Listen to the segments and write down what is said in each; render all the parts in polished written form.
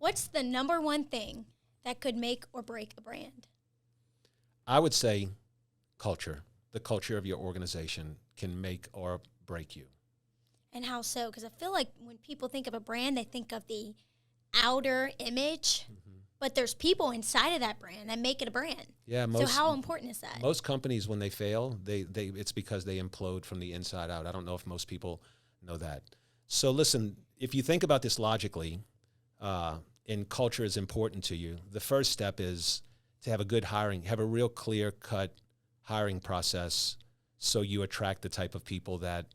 What's the number one thing that could make or break a brand? I would say culture. The culture of your organization can make or break you. And how so? Because I feel like when people think of a brand, they think of the outer image, but there's people inside of that brand that make it a brand. Yeah. So how important is that? Most companies, when they fail, it's because they implode from the inside out. I don't know if most people know that. So listen, if you think about this logically, and culture is important to you, the first step is to have a good hiring, have a real clear-cut hiring process so you attract the type of people that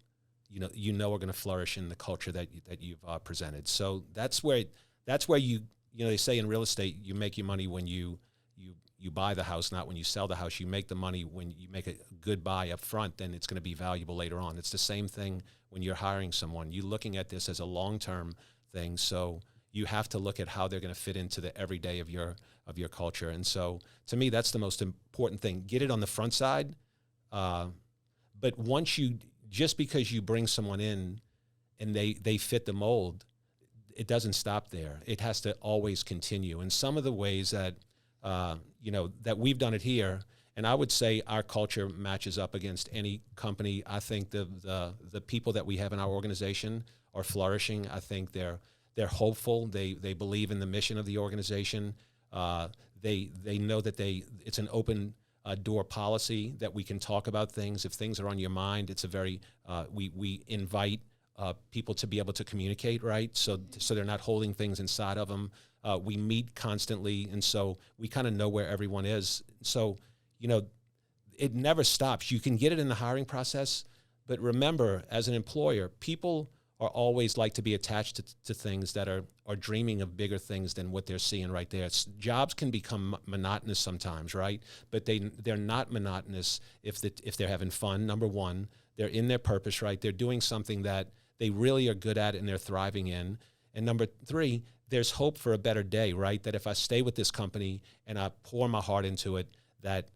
you know are going to flourish in the culture that you've presented. So that's where they say in real estate, you make your money when you buy the house, not when you sell the house. You make the money when you make a good buy up front, then it's going to be valuable later on. It's the same thing when you're hiring someone. You're looking at this as a long-term thing, so you have to look at how they're going to fit into the everyday of your culture. And so to me, that's the most important thing. Get it on the front side, but just because you bring someone in and they fit the mold, it doesn't stop there. It has to always continue. And some of the ways that that we've done it here, and I would say our culture matches up against any company. I think the people that we have in our organization are flourishing. I think they're hopeful. They believe in the mission of the organization. They know that it's an open door policy that we can talk about things. If things are on your mind, it's a very we invite people to be able to communicate, right? So they're not holding things inside of them. We meet constantly, and so we kind of know where everyone is. So, it never stops. You can get it in the hiring process, but remember, as an employer, people are always like to be attached to things that are dreaming of bigger things than what they're seeing right there. Jobs can become monotonous sometimes, right? But they're not monotonous if they're having fun. Number one, they're in their purpose, right? They're doing something that they really are good at and they're thriving in. And number three, there's hope for a better day, right? That if I stay with this company and I pour my heart into it, that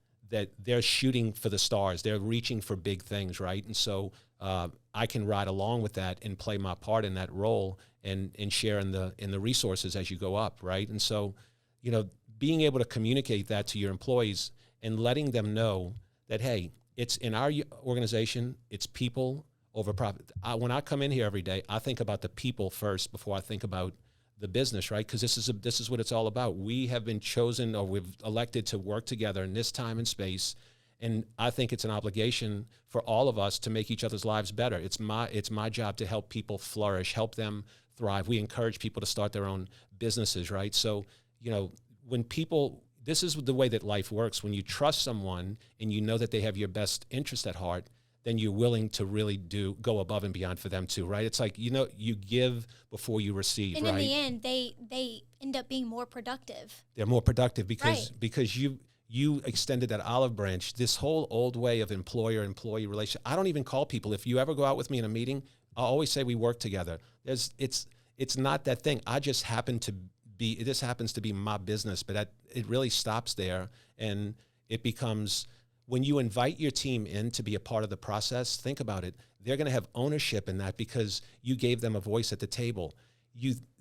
they're shooting for the stars. They're reaching for big things, right? And so I can ride along with that and play my part in that role and share in the resources as you go up, right? And so, being able to communicate that to your employees and letting them know that, hey, it's in our organization, it's people over profit. When I come in here every day, I think about the people first before I think about the business, right? Because this is what it's all about. We have been chosen, or we've elected to work together in this time and space, and I think it's an obligation for all of us to make each other's lives better. It's my job to help people flourish, help them thrive. We encourage people to start their own businesses, right? So, this is the way that life works. When you trust someone and you know that they have your best interest at heart, then you're willing to really go above and beyond for them too, right? It's like, you give before you receive, and right? And in the end, they end up being more productive. They're more productive Right. because you extended that olive branch. This whole old way of employer-employee relationship, I don't even call people. If you ever go out with me in a meeting, I'll always say we work together. It's not that thing. This happens to be my business, but it really stops there, and it becomes, when you invite your team in to be a part of the process, think about it. They're going to have ownership in that because you gave them a voice at the table.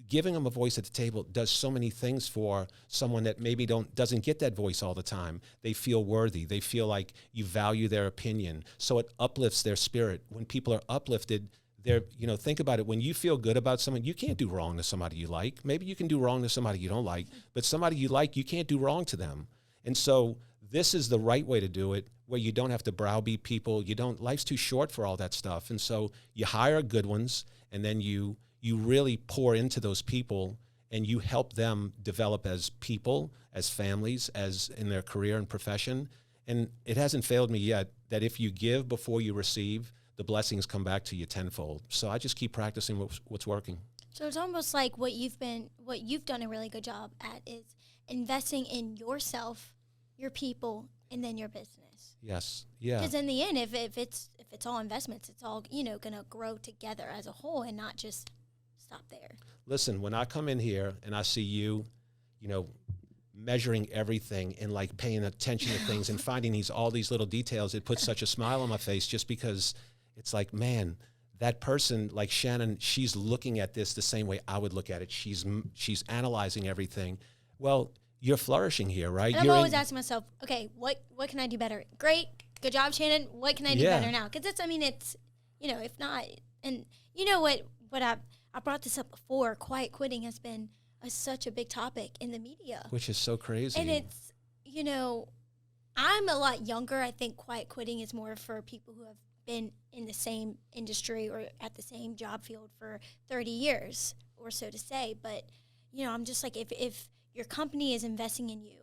Giving them a voice at the table does so many things for someone that maybe doesn't get that voice all the time. They feel worthy. They feel like you value their opinion. So it uplifts their spirit. When people are uplifted, think about it. When you feel good about someone, you can't do wrong to somebody you like. Maybe you can do wrong to somebody you don't like, but somebody you like, you can't do wrong to them. And so this is the right way to do it, where you don't have to browbeat people. Life's too short for all that stuff. And so you hire good ones, and then you really pour into those people, and you help them develop as people, as families, as in their career and profession. And it hasn't failed me yet that if you give before you receive, the blessings come back to you tenfold. So I just keep practicing what's working. So it's almost like what you've done a really good job at is investing in yourself, your people, and then your business. Yes. Yeah. Because in the end, if it's all investments, it's all going to grow together as a whole and not just stop there. Listen, when I come in here and I see you, measuring everything and like paying attention to things and finding all these little details, it puts such a smile on my face, just because it's like, man, that person, like Shannon, she's looking at this the same way I would look at it. She's analyzing everything. Well, you're flourishing here, right? And I'm always asking myself, okay, what can I do better? Great, good job, Shannon. What can I do better now? Because it's, if not, and you know what I brought this up before. Quiet quitting has been such a big topic in the media, which is so crazy. And it's, I'm a lot younger. I think quiet quitting is more for people who have been in the same industry or at the same job field for 30 years or so to say. But, I'm just like, if your company is investing in you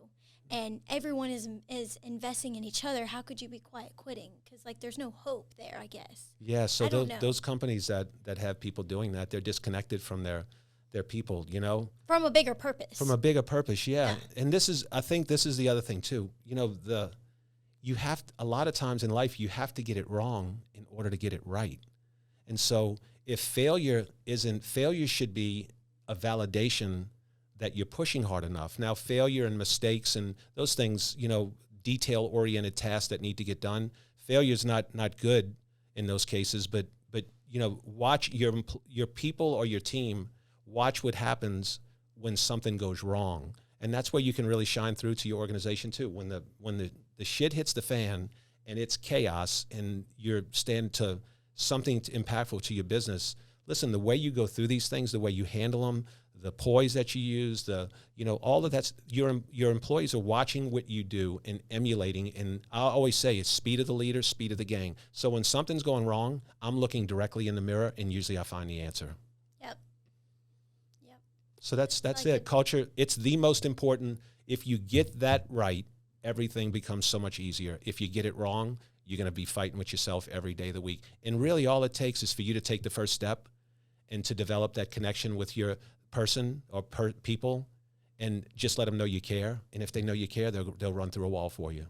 and everyone is investing in each other, how could you be quiet quitting? Because, there's no hope there, I guess. Yeah, so those companies that have people doing that, they're disconnected from their people, From a bigger purpose. From a bigger purpose, yeah. And I think this is the other thing, too. A lot of times in life, you have to get it wrong in order to get it right. And so if failure should be a validation that you're pushing hard enough. Now, failure and mistakes and those things, detail-oriented tasks that need to get done, failure's not good in those cases, but watch your people or your team, watch what happens when something goes wrong. And that's where you can really shine through to your organization too. When the shit hits the fan and it's chaos and you're standing to something impactful to your business, listen, the way you go through these things, the way you handle them, the poise that you use, all of that's, your employees are watching what you do and emulating. And I always say it's speed of the leader, speed of the gang. So when something's going wrong, I'm looking directly in the mirror and usually I find the answer. Yep. So that's it. Culture, it's the most important. If you get that right, everything becomes so much easier. If you get it wrong, you're going to be fighting with yourself every day of the week. And really all it takes is for you to take the first step and to develop that connection with your person or people and just let them know you care. And if they know you care, they'll run through a wall for you.